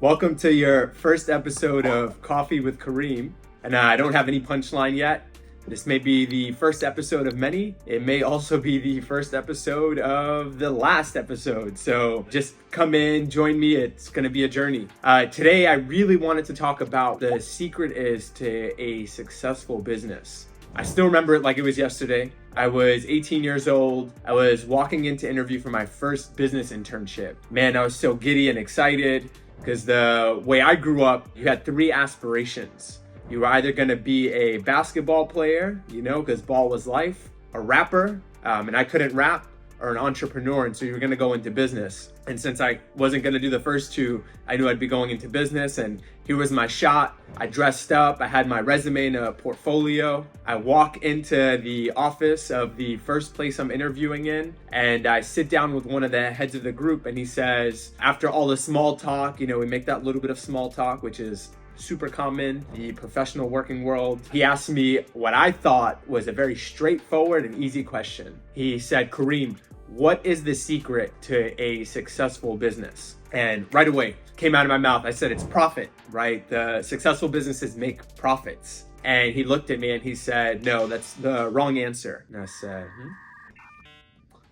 Welcome to your first episode of Coffee with Karim. And I don't have any punchline yet. This may be the first episode of many. It may also be the first episode of the last episode. So just come in, join me. It's going to be a journey. Today, I really wanted to talk about the secret is to a successful business. I still remember it like it was yesterday. I was 18 years old. I was walking in to interview for my first business internship. Man, I was so giddy and excited because the way I grew up, you had three aspirations. You were either going to be a basketball player, because ball was life, a rapper, and I couldn't rap, or an entrepreneur, and so you were going to go into business. And since I wasn't going to do the first two, I knew I'd be going into business, and here was my shot. I dressed up, I had my resume and a portfolio. I walk into the office of the first place I'm interviewing in, and I sit down with one of the heads of the group, and he says, after all the small talk, we make that little bit of small talk, which is super common in the professional working world. He asked me what I thought was a very straightforward and easy question. He said, Karim, what is the secret to a successful business? And right away came out of my mouth, I said, it's profit, right? The successful businesses make profits. And he looked at me and he said, no, that's the wrong answer. And I said,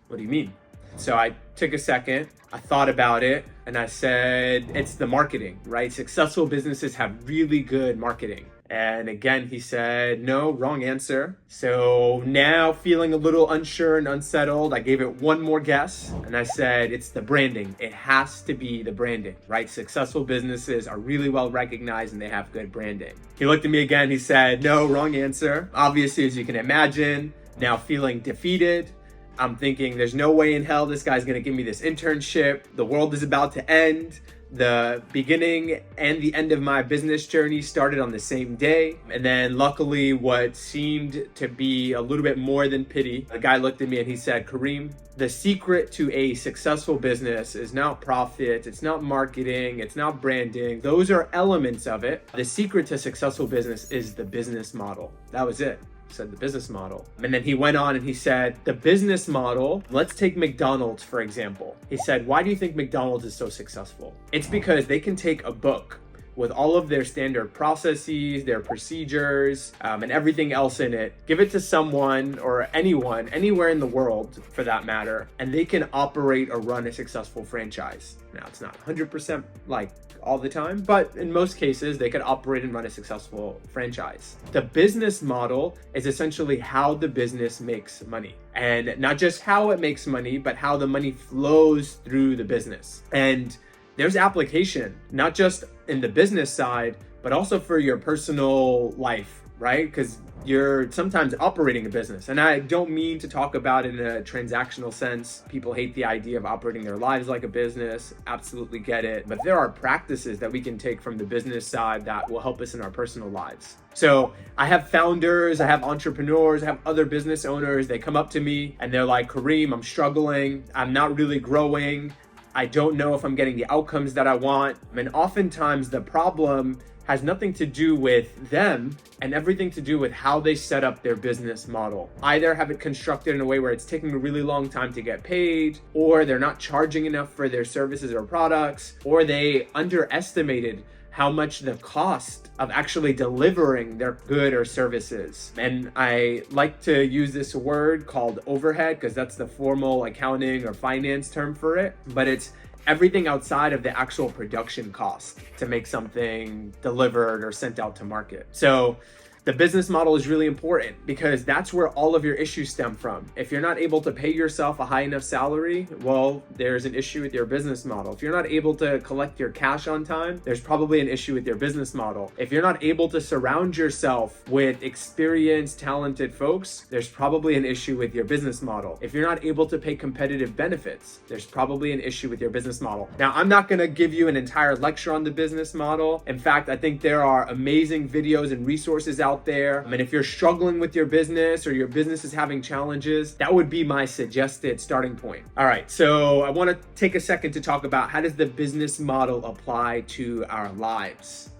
what do you mean? So I took a second, I thought about it, and I said, it's the marketing, right? Successful businesses have really good marketing. And again, he said, no, wrong answer. So now feeling a little unsure and unsettled, I gave it one more guess. And I said, it's the branding. It has to be the branding, right? Successful businesses are really well recognized and they have good branding. He looked at me again. He said, no, wrong answer. Obviously, as you can imagine, now feeling defeated. I'm thinking there's no way in hell this guy's gonna give me this internship. The world is about to end. The beginning and the end of my business journey started on the same day. And then luckily what seemed to be a little bit more than pity, the guy looked at me and he said, Karim, the secret to a successful business is not profit, it's not marketing, it's not branding. Those are elements of it. The secret to successful business is the business model. That was it. Said the business model. And then he went on and he said, the business model, let's take McDonald's, for example. He said, why do you think McDonald's is so successful? It's because they can take a book with all of their standard processes, their procedures, and everything else in it, give it to someone or anyone, anywhere in the world for that matter, and they can operate or run a successful franchise. Now, it's not 100% like all the time, but in most cases, they could operate and run a successful franchise. The business model is essentially how the business makes money. And not just how it makes money, but how the money flows through the business. And there's application, not just in the business side, but also for your personal life, right? Because you're sometimes operating a business. And I don't mean to talk about it in a transactional sense. People hate the idea of operating their lives like a business. Absolutely get it. But there are practices that we can take from the business side that will help us in our personal lives. So I have founders, I have entrepreneurs, I have other business owners. They come up to me and they're like, Karim, I'm struggling. I'm not really growing. I don't know if I'm getting the outcomes that I want. And oftentimes the problem has nothing to do with them and everything to do with how they set up their business model. Either have it constructed in a way where it's taking a really long time to get paid, or they're not charging enough for their services or products, or they underestimated how much the cost of actually delivering their good or services. And I like to use this word called overhead because that's the formal accounting or finance term for it, but it's everything outside of the actual production cost to make something delivered or sent out to market. So the business model is really important because that's where all of your issues stem from. If you're not able to pay yourself a high enough salary, well, there's an issue with your business model. If you're not able to collect your cash on time, there's probably an issue with your business model. If you're not able to surround yourself with experienced, talented folks, there's probably an issue with your business model. If you're not able to pay competitive benefits, there's probably an issue with your business model. Now, I'm not going to give you an entire lecture on the business model. In fact, I think there are amazing videos and resources out there. And if you're struggling with your business or your business is having challenges, that would be my suggested starting point. All right, so I want to take a second to talk about how does the business model apply to our lives.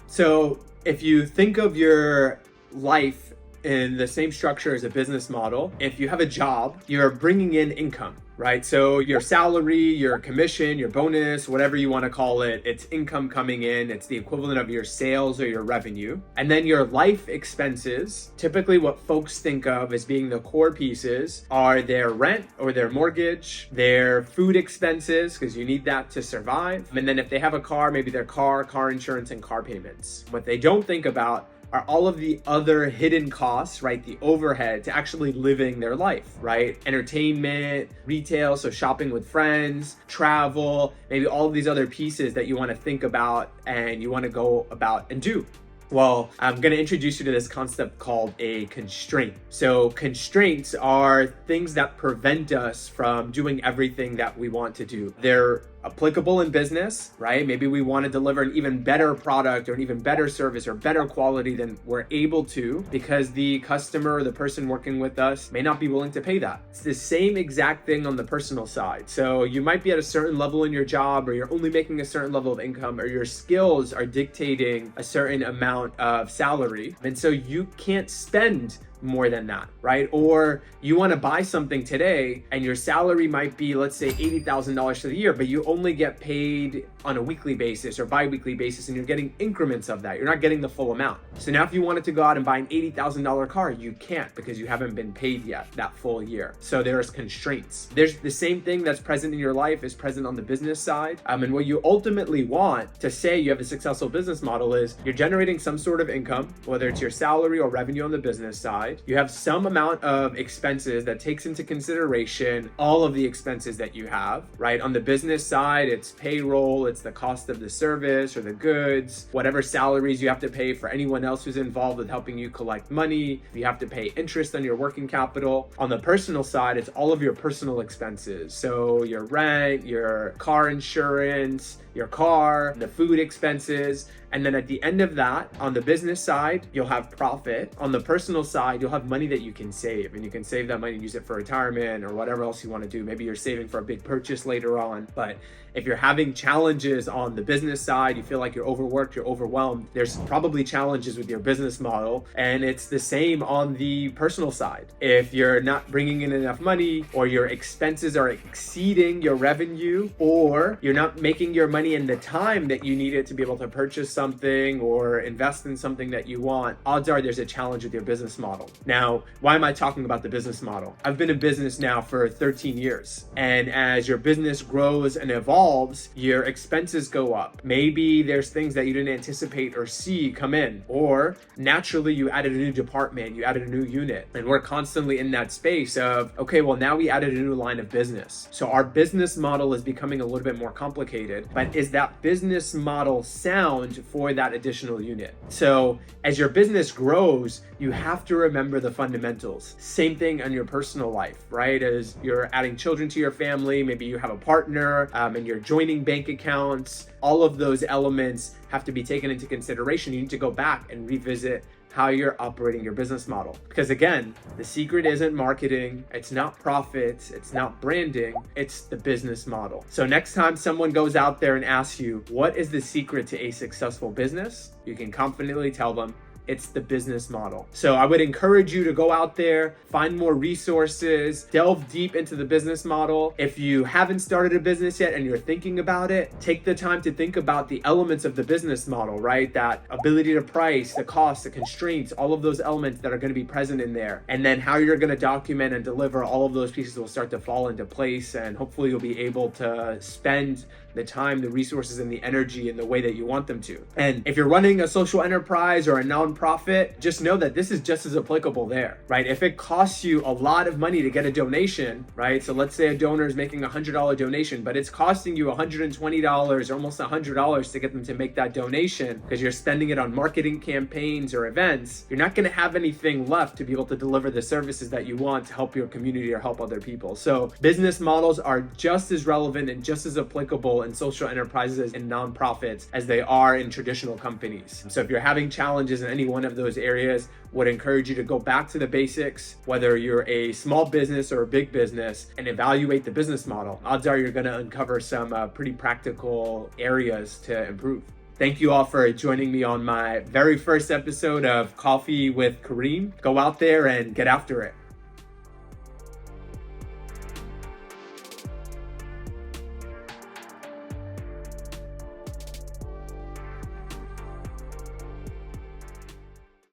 So if you think of your life in the same structure as a business model, if you have a job, you're bringing in income, right? So your salary, your commission, your bonus, whatever you want to call it, it's income coming in. It's the equivalent of your sales or your revenue. And then your life expenses, typically what folks think of as being the core pieces are their rent or their mortgage, their food expenses, because you need that to survive. And then if they have a car, maybe their car insurance, and car payments. What they don't think about are all of the other hidden costs, right? The overhead to actually living their life, right? Entertainment, retail, so shopping with friends, travel, maybe all of these other pieces that you want to think about and you want to go about and do. Well, I'm going to introduce you to this concept called a constraint. So constraints are things that prevent us from doing everything that we want to do. They're applicable in business, right? Maybe we want to deliver an even better product or an even better service or better quality than we're able to because the customer or the person working with us may not be willing to pay that. It's the same exact thing on the personal side. So you might be at a certain level in your job, or you're only making a certain level of income, or your skills are dictating a certain amount of salary. And so you can't spend more than that, right? Or you want to buy something today and your salary might be, let's say, $80,000 for the year, but you only get paid on a weekly basis or bi-weekly basis, and you're getting increments of that. You're not getting the full amount. So now if you wanted to go out and buy an $80,000 car, you can't because you haven't been paid yet that full year. So there's constraints. There's the same thing that's present in your life is present on the business side. And what you ultimately want to say you have a successful business model is you're generating some sort of income, whether it's your salary or revenue on the business side. You have some amount of expenses that takes into consideration all of the expenses that you have, right? On the business side, it's payroll, it's the cost of the service or the goods, whatever salaries you have to pay for anyone else who's involved with helping you collect money. You have to pay interest on your working capital. On the personal side, it's all of your personal expenses. So your rent, your car insurance, your car, the food expenses. And then at the end of that, on the business side, you'll have profit. On the personal side, you'll have money that you can save, and you can save that money and use it for retirement or whatever else you want to do. Maybe you're saving for a big purchase later on. But if you're having challenges on the business side, you feel like you're overworked, you're overwhelmed, there's probably challenges with your business model. And it's the same on the personal side. If you're not bringing in enough money, or your expenses are exceeding your revenue, or you're not making your money in the time that you need it to be able to purchase something or invest in something that you want, odds are there's a challenge with your business model. Now, why am I talking about the business model? I've been in business now for 13 years. And as your business grows and evolves, your expenses go up. Maybe there's things that you didn't anticipate or see come in, or naturally you added a new department, you added a new unit. And we're constantly in that space of, okay, well, now we added a new line of business. So our business model is becoming a little bit more complicated, but is that business model sound for that additional unit? So as your business grows, you have to remember the fundamentals. Same thing on your personal life, right? As you're adding children to your family, maybe you have a partner and you're joining bank accounts, all of those elements have to be taken into consideration. You need to go back and revisit how you're operating your business model. Because again, the secret isn't marketing, it's not profits, it's not branding, it's the business model. So next time someone goes out there and asks you, what is the secret to a successful business? You can confidently tell them, it's the business model. So I would encourage you to go out there, find more resources, delve deep into the business model. If you haven't started a business yet and you're thinking about it, take the time to think about the elements of the business model, right? That ability to price, the costs, the constraints, all of those elements that are going to be present in there. And then how you're going to document and deliver all of those pieces will start to fall into place. And hopefully you'll be able to spend the time, the resources, and the energy in the way that you want them to. And if you're running a social enterprise or a nonprofit, just know that this is just as applicable there, right? If it costs you a lot of money to get a donation, right? So let's say a donor is making a $100 donation, but it's costing you $120 or almost $100 to get them to make that donation because you're spending it on marketing campaigns or events, you're not going to have anything left to be able to deliver the services that you want to help your community or help other people. So business models are just as relevant and just as applicable in social enterprises and nonprofits as they are in traditional companies. So if you're having challenges in any one of those areas, would encourage you to go back to the basics, whether you're a small business or a big business, and evaluate the business model. Odds are you're going to uncover some pretty practical areas to improve. Thank you all for joining me on my very first episode of Coffee with Karim. Go out there and get after it.